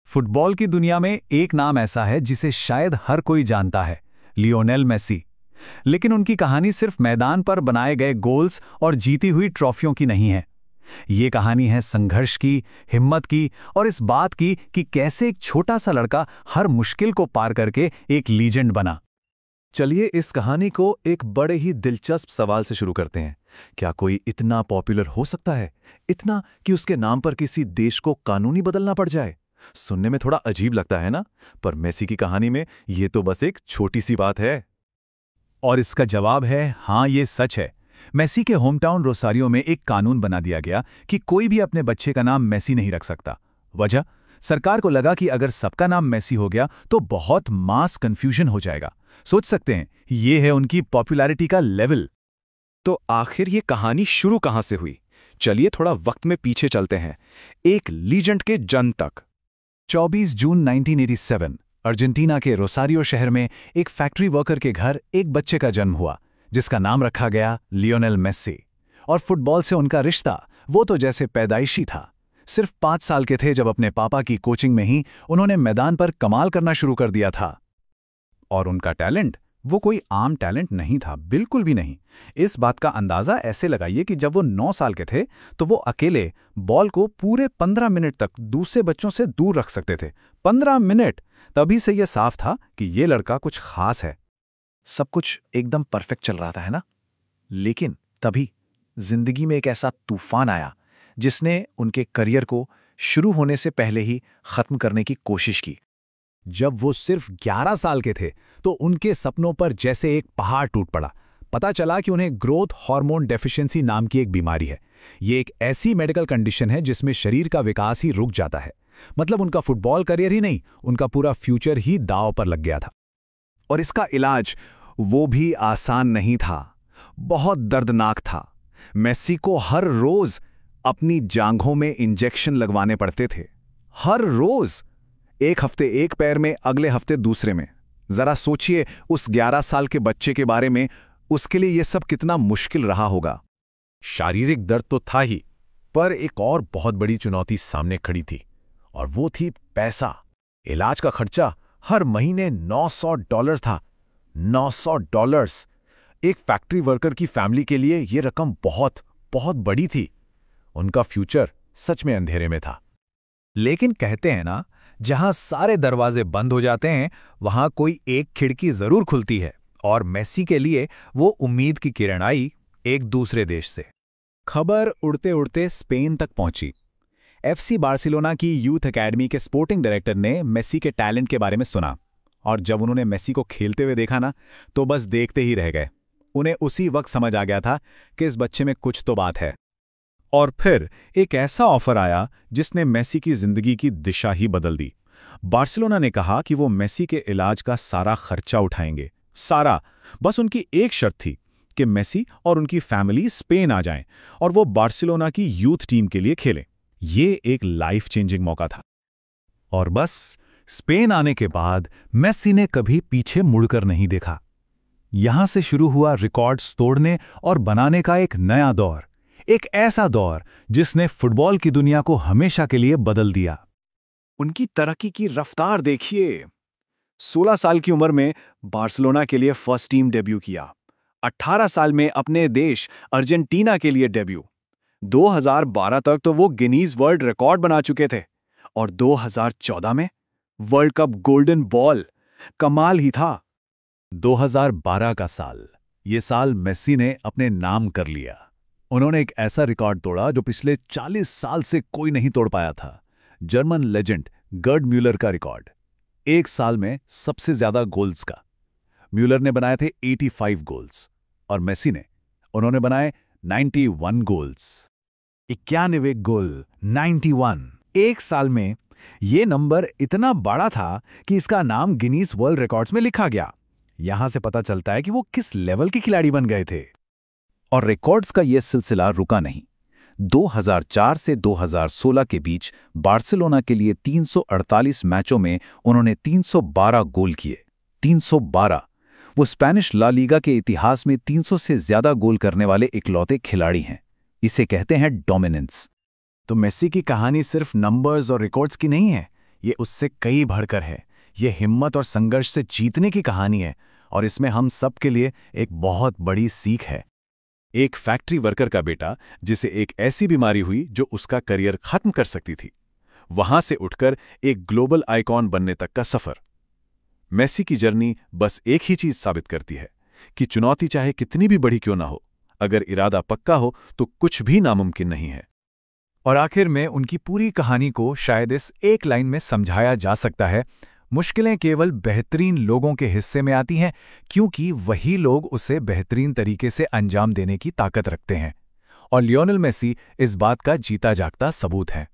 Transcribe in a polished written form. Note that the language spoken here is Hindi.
फुटबॉल की दुनिया में एक नाम ऐसा है जिसे शायद हर कोई जानता है, लियोनेल मेसी। लेकिन उनकी कहानी सिर्फ मैदान पर बनाए गए गोल्स और जीती हुई ट्रॉफियों की नहीं है। ये कहानी है संघर्ष की, हिम्मत की और इस बात की कि कैसे एक छोटा सा लड़का हर मुश्किल को पार करके एक लीजेंड बना। चलिए इस कहानी को एक बड़े ही दिलचस्प सवाल से शुरू करते हैं। क्या कोई इतना पॉपुलर हो सकता है, इतना कि उसके नाम पर किसी देश को कानूनी बदलना पड़ जाए? सुनने में थोड़ा अजीब लगता है ना, पर मेसी की कहानी में ये तो बस एक छोटी सी बात है। और इसका जवाब है हाँ, ये सच है। मेसी के होमटाउन रोसारियो में एक कानून बना दिया गया कि कोई भी अपने बच्चे का नाम मेसी नहीं रख सकता। वजह, सरकार को लगा कि अगर सबका नाम मेसी हो गया तो बहुत मास कंफ्यूजन हो जाएगा। सोच सकते हैं, ये है उनकी पॉपुलैरिटी का लेवल। तो आखिर ये कहानी शुरू कहां से हुई? चलिए थोड़ा वक्त में पीछे चलते हैं, एक लीजेंड के जन्म तक। 24 जून 1987 अर्जेंटीना के रोसारियो शहर में एक फैक्ट्री वर्कर के घर एक बच्चे का जन्म हुआ, जिसका नाम रखा गया लियोनेल मेसी। और फुटबॉल से उनका रिश्ता वो तो जैसे पैदाइशी था। सिर्फ 5 साल के थे जब अपने पापा की कोचिंग में ही उन्होंने मैदान पर कमाल करना शुरू कर दिया था। और उनका टैलेंट वो कोई आम टैलेंट नहीं था, बिल्कुल भी नहीं। इस बात का अंदाजा ऐसे लगाइए कि जब वो 9 साल के थे तो वो अकेले बॉल को पूरे 15 मिनट तक दूसरे बच्चों से दूर रख सकते थे। 15 मिनट! तभी से यह साफ था कि ये लड़का कुछ खास है। सब कुछ एकदम परफेक्ट चल रहा था, है ना? लेकिन तभी जिंदगी में एक ऐसा तूफान आया जिसने उनके करियर को शुरू होने से पहले ही खत्म करने की कोशिश की। जब वो सिर्फ 11 साल के थे तो उनके सपनों पर जैसे एक पहाड़ टूट पड़ा। पता चला कि उन्हें ग्रोथ हार्मोन डेफिशिएंसी नाम की एक बीमारी है। ये एक ऐसी मेडिकल कंडीशन है जिसमें शरीर का विकास ही रुक जाता है। मतलब उनका फुटबॉल करियर ही नहीं, उनका पूरा फ्यूचर ही दांव पर लग गया था। और इसका इलाज वो भी आसान नहीं था, बहुत दर्दनाक था। मेसी को हर रोज अपनी जांघों में इंजेक्शन लगवाने पड़ते थे। हर रोज, एक हफ्ते एक पैर में, अगले हफ्ते दूसरे में। जरा सोचिए उस 11 साल के बच्चे के बारे में, उसके लिए यह सब कितना मुश्किल रहा होगा। शारीरिक दर्द तो था ही, पर एक और बहुत बड़ी चुनौती सामने खड़ी थी, और वो थी पैसा। इलाज का खर्चा हर महीने $900 था। $900! एक फैक्ट्री वर्कर की फैमिली के लिए यह रकम बहुत बहुत बड़ी थी। उनका फ्यूचर सच में अंधेरे में था। लेकिन कहते हैं ना, जहां सारे दरवाजे बंद हो जाते हैं वहां कोई एक खिड़की जरूर खुलती है। और मेसी के लिए वो उम्मीद की किरण आई एक दूसरे देश से। खबर उड़ते उड़ते स्पेन तक पहुंची। एफसी बार्सिलोना की यूथ एकेडमी के स्पोर्टिंग डायरेक्टर ने मेसी के टैलेंट के बारे में सुना, और जब उन्होंने मेसी को खेलते हुए देखा ना, तो बस देखते ही रह गए। उन्हें उसी वक्त समझ आ गया था कि इस बच्चे में कुछ तो बात है। और फिर एक ऐसा ऑफर आया जिसने मेसी की जिंदगी की दिशा ही बदल दी। बार्सिलोना ने कहा कि वो मेसी के इलाज का सारा खर्चा उठाएंगे, सारा। बस उनकी एक शर्त थी कि मेसी और उनकी फैमिली स्पेन आ जाएं और वो बार्सिलोना की यूथ टीम के लिए खेलें। ये एक लाइफ चेंजिंग मौका था। और बस स्पेन आने के बाद मेसी ने कभी पीछे मुड़कर नहीं देखा। यहां से शुरू हुआ रिकॉर्ड्स तोड़ने और बनाने का एक नया दौर, एक ऐसा दौर जिसने फुटबॉल की दुनिया को हमेशा के लिए बदल दिया। उनकी तरक्की की रफ्तार देखिए। 16 साल की उम्र में बार्सिलोना के लिए फर्स्ट टीम डेब्यू किया। 18 साल में अपने देश अर्जेंटीना के लिए डेब्यू। 2012 तक तो वो गिनीज वर्ल्ड रिकॉर्ड बना चुके थे। और 2014 में वर्ल्ड कप गोल्डन बॉल। कमाल ही था। 2012 का साल, ये साल मेसी ने अपने नाम कर लिया। उन्होंने एक ऐसा रिकॉर्ड तोड़ा जो पिछले 40 साल से कोई नहीं तोड़ पाया था। जर्मन लेजेंड गर्ड म्यूलर का रिकॉर्ड, एक साल में सबसे ज्यादा गोल्स का। म्यूलर ने बनाए थे 85 गोल्स और मेसी ने, उन्होंने बनाए 91 गोल्स। 91 गोल, 91 एक साल में। ये नंबर इतना बड़ा था कि इसका नाम गिनीज वर्ल्ड रिकॉर्ड्स में लिखा गया। यहां से पता चलता है कि वो किस लेवल के खिलाड़ी बन गए थे। और रिकॉर्ड्स का यह सिलसिला रुका नहीं। 2004 से 2016 के बीच बार्सिलोना के लिए 348 मैचों में उन्होंने 312 गोल किए। 312! वो स्पेनिश ला लीगा के इतिहास में 300 से ज्यादा गोल करने वाले इकलौते खिलाड़ी हैं। इसे कहते हैं डोमिनेंस। तो मेसी की कहानी सिर्फ नंबर्स और रिकॉर्ड्स की नहीं है, ये उससे कई बढ़कर है। ये हिम्मत और संघर्ष से जीतने की कहानी है, और इसमें हम सब के लिए एक बहुत बड़ी सीख है। एक फैक्ट्री वर्कर का बेटा, जिसे एक ऐसी बीमारी हुई जो उसका करियर खत्म कर सकती थी, वहां से उठकर एक ग्लोबल आइकॉन बनने तक का सफर। मेसी की जर्नी बस एक ही चीज साबित करती है कि चुनौती चाहे कितनी भी बड़ी क्यों ना हो, अगर इरादा पक्का हो तो कुछ भी नामुमकिन नहीं है। और आखिर में उनकी पूरी कहानी को शायद इस एक लाइन में समझाया जा सकता है: मुश्किलें केवल बेहतरीन लोगों के हिस्से में आती हैं, क्योंकि वही लोग उसे बेहतरीन तरीके से अंजाम देने की ताकत रखते हैं। और लियोनेल मेसी इस बात का जीता जागता सबूत है।